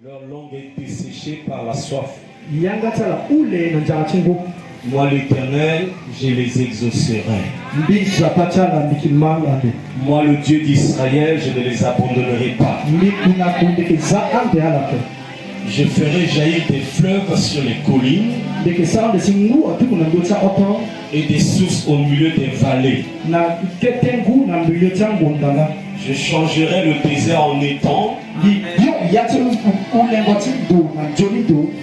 Leur langue est desséchée par la soif. Yangatala ule na njala chingu. Moi l'Éternel, je les exaucerai. Mbisha pachala mikimanga ande. Moi le Dieu d'Israël, je ne les abandonnerai pas. Mikuna kundikeza ande alape. Je ferai jaillir des fleuves sur les collines Dekesa de singu atuku na ngotsa oto. Et des sources au milieu des vallées. Na ketengu na milieu tangu ndala. Je changerai le désert en étang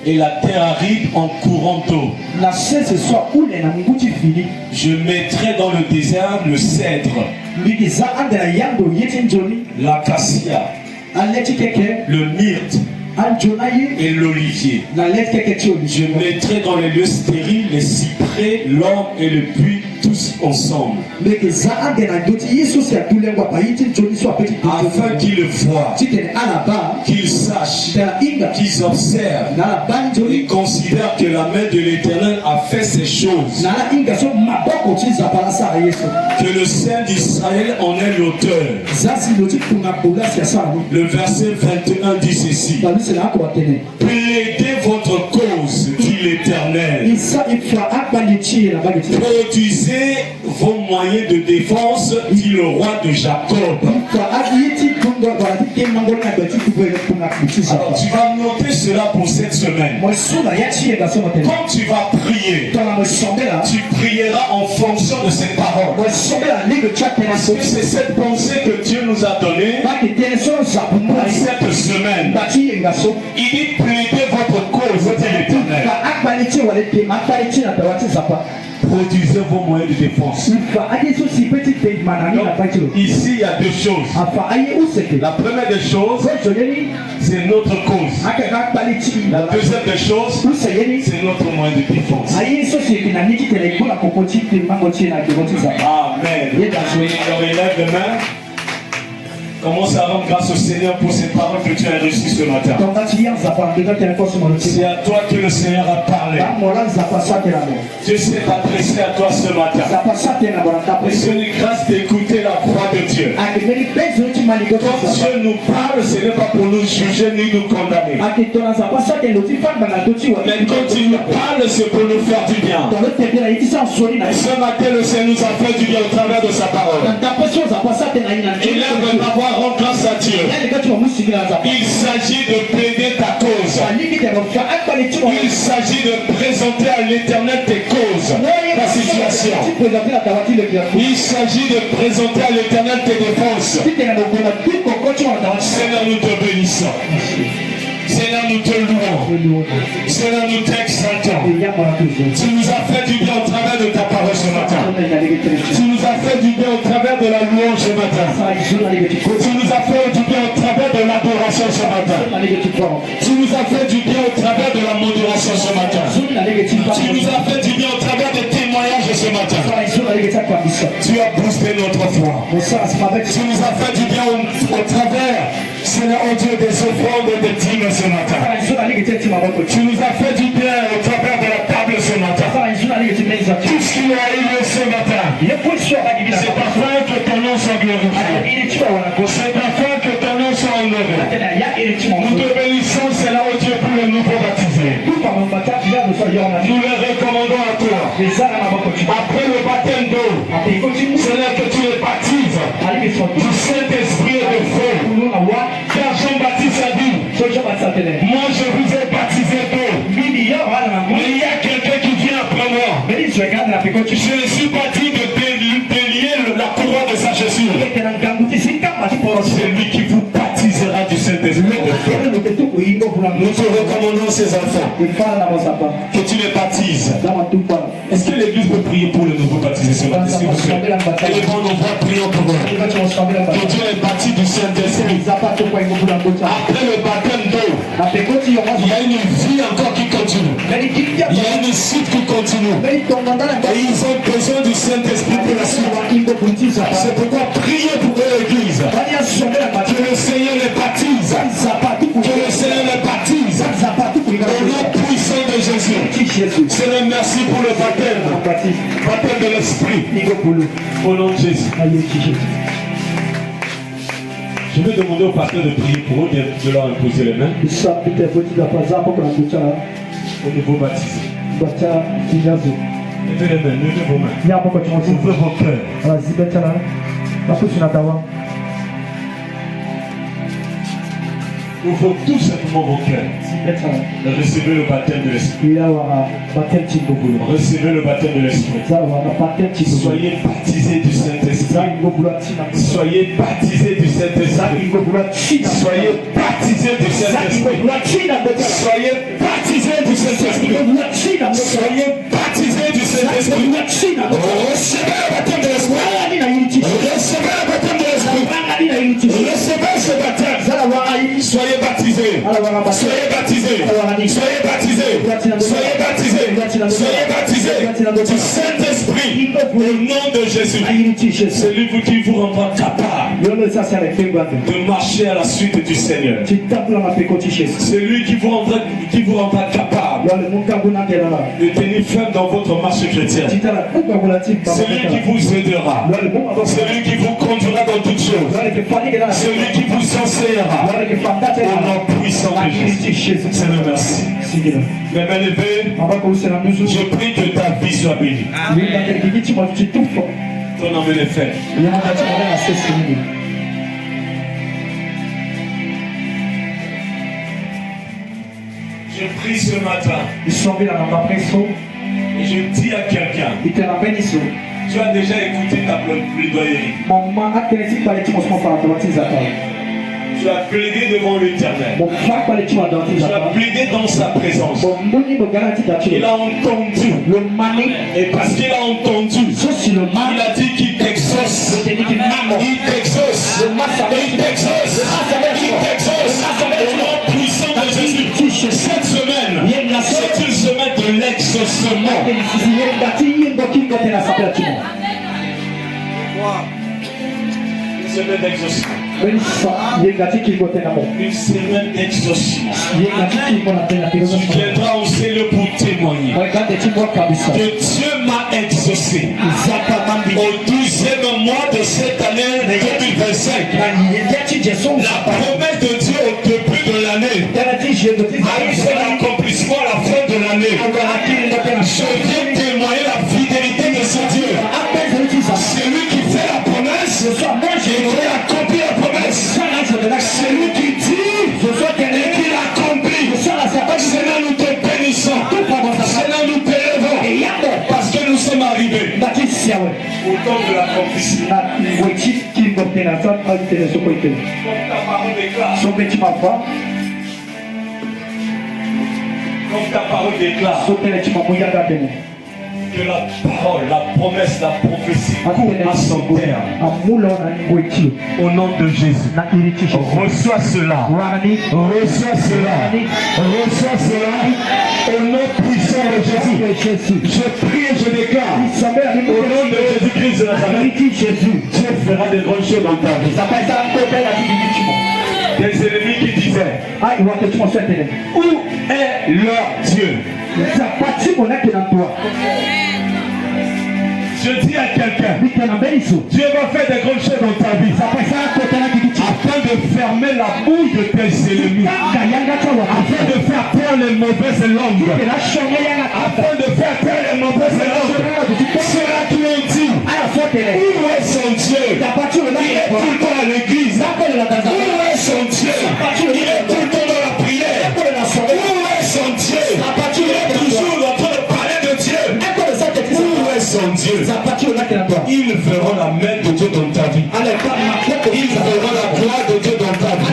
et la terre aride en courant d'eau. Je mettrai dans le désert le cèdre, l'acacia, le myrte et l'olivier. Je mettrai dans les lieux stériles les cyprès, l'orme et le buis, tous ensemble. Afin qu'ils le voient, qu'ils sachent, qu'ils observent et considèrent que la main de l'Éternel a fait ces choses. Que le Saint d'Israël en est l'auteur. Le verset 21 dit ceci. Plaidez votre cause, dit l'Éternel. Produisez vos moyens de défense, dit le roi de Jacob. Alors tu vas noter cela pour cette semaine. Quand tu vas prier, tu prieras en fonction de cette parole. Parce que c'est cette pensée que Dieu nous a donnée pour cette semaine. Il dit plaidez votre cause, dit l'Éternel. Produisez vos moyens de défense. Donc, ici, il y a deux choses. La première des choses, c'est notre cause. La deuxième des choses, c'est notre moyen de défense. Amen. On relève les mains. Commence à rendre grâce au Seigneur pour ces paroles que tu as reçues ce matin. C'est à toi que le Seigneur a parlé. Dieu s'est adressé à toi ce matin. C'est une grâce d'écouter la voix de Dieu. Quand Dieu nous parle, ce n'est pas pour nous juger ni nous condamner. Mais quand il nous parle, c'est pour nous faire du bien. Et ce matin, le Seigneur nous a fait du bien au travers de sa parole. Et là, on va voir rendre grâce à Dieu. Il s'agit de plaider ta cause. Il s'agit de présenter à l'Éternel tes causes, ta situation. Il s'agit de présenter à l'Éternel tes défenses. Seigneur, nous te bénissons. Seigneur, nous te louons. Seigneur, nous t'exaltons. Tu nous as fait du bien au travers de ta parole ce matin. Tu nous as fait du bien au travers de la louange ce matin. Tu nous as fait du bien au travers de l'adoration ce matin. Tu nous as fait du bien au travers de la modération ce matin. Tu nous as fait du bien au travers des témoignages ce matin. Tu as boosté notre foi. Tu nous as fait du bien au travers, Seigneur, oh Dieu, des offrandes et des dîmes ce matin. Tu nous as fait du bien au travers de la table ce matin. Tout ce qui a eu lieu ce matin, c'est afin que ton nom soit glorifié. C'est afin que ton nom soit honoré. Nous te bénissons, Seigneur, oh Dieu, pour les nouveaux baptisés. Nous les recommandons à toi. Après le baptême d'eau, Seigneur, que tu les baptises du Saint-Esprit et de feu. Car Jean-Baptiste a dit, moi je vous ai baptisé d'eau, mais il y a quelqu'un qui vient après moi. Je ne suis pas dit de délier la couronne de sa chaussure. C'est lui qui vous baptisera du Saint-Esprit de feu. Nous te recommandons ces enfants que tu les baptises. Est-ce que l'Église peut prier pour les nouveaux baptisés ce matin, s'il vous plaît? Et bon, nous va prier pour eux. Que Dieu est baptisé du Saint-Esprit. Après le baptême d'eau, il y a une vie encore qui continue. Il y a une suite qui continue. Et ils ont besoin du Saint-Esprit pour la suite. C'est pourquoi priez pour eux, l'Église. Que le Seigneur les baptise. Que le Seigneur les baptise. Au nom puissant de Jésus. Seigneur, merci pour le baptême. Baptême de l'Esprit. Au nom de Jésus. Je vais demander au pasteur de prier pour eux de leur imposer les mains Isapite voti da pazapo kuna kucha au nouveau baptisé. bacha kinyazo. Levez les mains, levez vos mains. Nyambo kwa chonsi. Ouvrez vos cœurs. Ala zibeta na. Bakushi na dawa. Ouvrez tout simplement vos cœurs. Zibeta na. Recevez le baptême de l'Esprit. Ila wa batem chingobulu. Recevez le baptême de l'Esprit. Za wa batem chingobulu. Soyez baptisés du Saint-Esprit. Za ingobulu china. Soyez baptisés du Za Saint-Esprit. ingobulu china. Soyez baptisés du Za Saint-Esprit. ingobulu china beta. Soyez baptisés du Saint-Esprit. Ingobulu china beta. Soyez baptisés du Saint-Esprit. Ingobulu china beta. Recevez le baptême de l'Esprit. Wala ni na yiti. Recevez le baptême de l'Esprit. Wala ni na yiti. Recevez ce baptême. Zala wa ayi. Soyez baptisés. Ala wa ba. Soyez baptisés. Soyez baptisés. Soyez baptisés. Soyez baptisés du Saint-Esprit. Au nom de Jésus. Celui qui vous rendra capable de marcher à la suite du Seigneur. Celui qui vous rendra capable de tenir ferme dans votre marche chrétienne. Celui qui vous aidera. Celui qui vous conduira dans toutes choses. Celui qui vous enseignera. Au nom puissant de Jésus. Seigneur, merci. Mes mains levées, je prie que ta vie soit bénie. Ton nom est fait. Je prie ce matin et je dis à quelqu'un, tu as déjà écouté ta plaidoyerie. Tu as plaidé devant l'Éternel. Tu as plaidé dans sa présence. Il a entendu. Et parce qu'il a entendu, il a dit qu'il t'exauce. Il t'exauce. Il t'exauce. Il t'exauce. Au nom puissant de Jésus. Cette semaine, c'est une semaine de l'exaucement. Une semaine d'exaucement. Une semaine d'exaucement. Tu viendras au Seigneur pour témoigner que Dieu m'a exaucé au 12e mois de cette année 2025. La promesse de Dieu au début de l'année a eu son accomplissement à la fin de l'année. Je viens témoigner la fidélité de ce Dieu. C'est lui qui fait la promesse et qui accomplit la promesse. C'est lui qui dit et qui l'accomplit. Seigneur, nous te bénissons. Seigneur, nous t'élèvons parce que nous sommes arrivés au temps de l'accomplissement. Comme ta parole déclare que la parole, la promesse, la prophétie court à son terme. Au nom de Jésus. Reçois cela. Reçois cela. Reçois cela. Au nom puissant de Jésus. Je prie et je déclare. Au nom de Jésus-Christ de Nazareth. Dieu fera des grandes choses dans ta vie. Des ennemis qui disaient, où est leur Dieu? Je dis à quelqu'un, Dieu va faire des grandes choses dans ta vie afin de fermer la bouche de tes ennemis, afin de faire taire les mauvaises langues, afin de faire taire les mauvaises langues. Ceux-là qui ont dit, où est son Dieu? Il est tout le temps à l'église. Où est son Dieu? Il est tout le temps dans la prière. Où est son Dieu? Il est toujours en train de parler de Dieu. Où est son Dieu? Ils verront la main de Dieu dans ta vie. Ils verront la gloire de Dieu dans ta vie.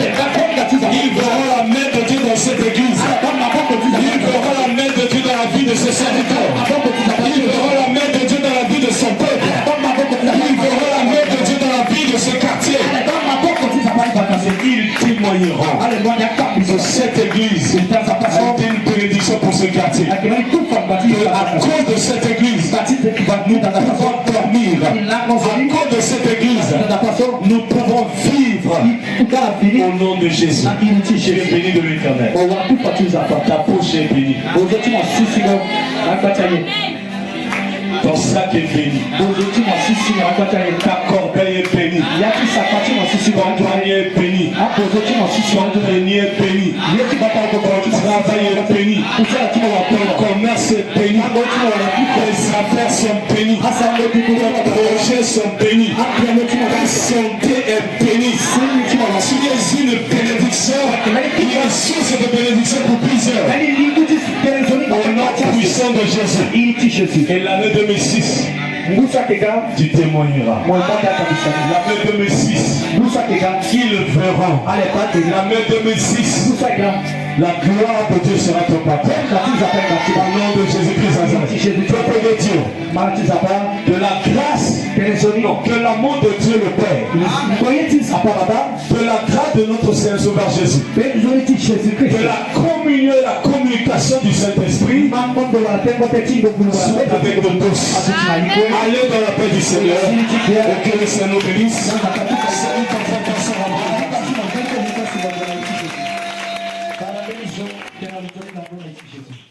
Ils verront la main de Dieu dans cette église. Ils verront la main de Dieu dans la vie de ses serviteurs. Ils verront la main de Dieu dans la vie de son peuple. Ils verront la main de Dieu dans la vie de ce quartier. Ils témoigneront de cette église. C'est une bénédiction pour ce quartier. À cause de cette église, nous pouvons dormir. À cause de cette église, nous pouvons vivre. Au nom de Jésus. Tu es béni de l'Éternel. Ta poche est bénie. Ton sac est béni. Ta corbeille est bénie. Ton poignet est béni. Ton grenier est béni. Ton travail est béni. Ton commerce est béni. Tes affaires sont bénies. Tes projets sont bénis. Ta santé est bénie. Tu es une bénédiction. Il y a source de bénédiction pour plusieurs. Au nom puissant de Jésus. Et l'année 2006, tu témoigneras. L'année 2006, ils verront. L'année 2006, la gloire de Dieu sera ton partage. Au nom de Jésus-Christ Nazareth. Peuple de Dieu, de la grâce, de l'amour de Dieu le Père, de la grâce de notre Seigneur Sauveur Jésus, de la communion et la communication du Saint-Esprit, soit avec nous tous. Allez dans la paix du Seigneur. Et que le Seigneur nous bénisse. Salut ton frère, ton soeur. Para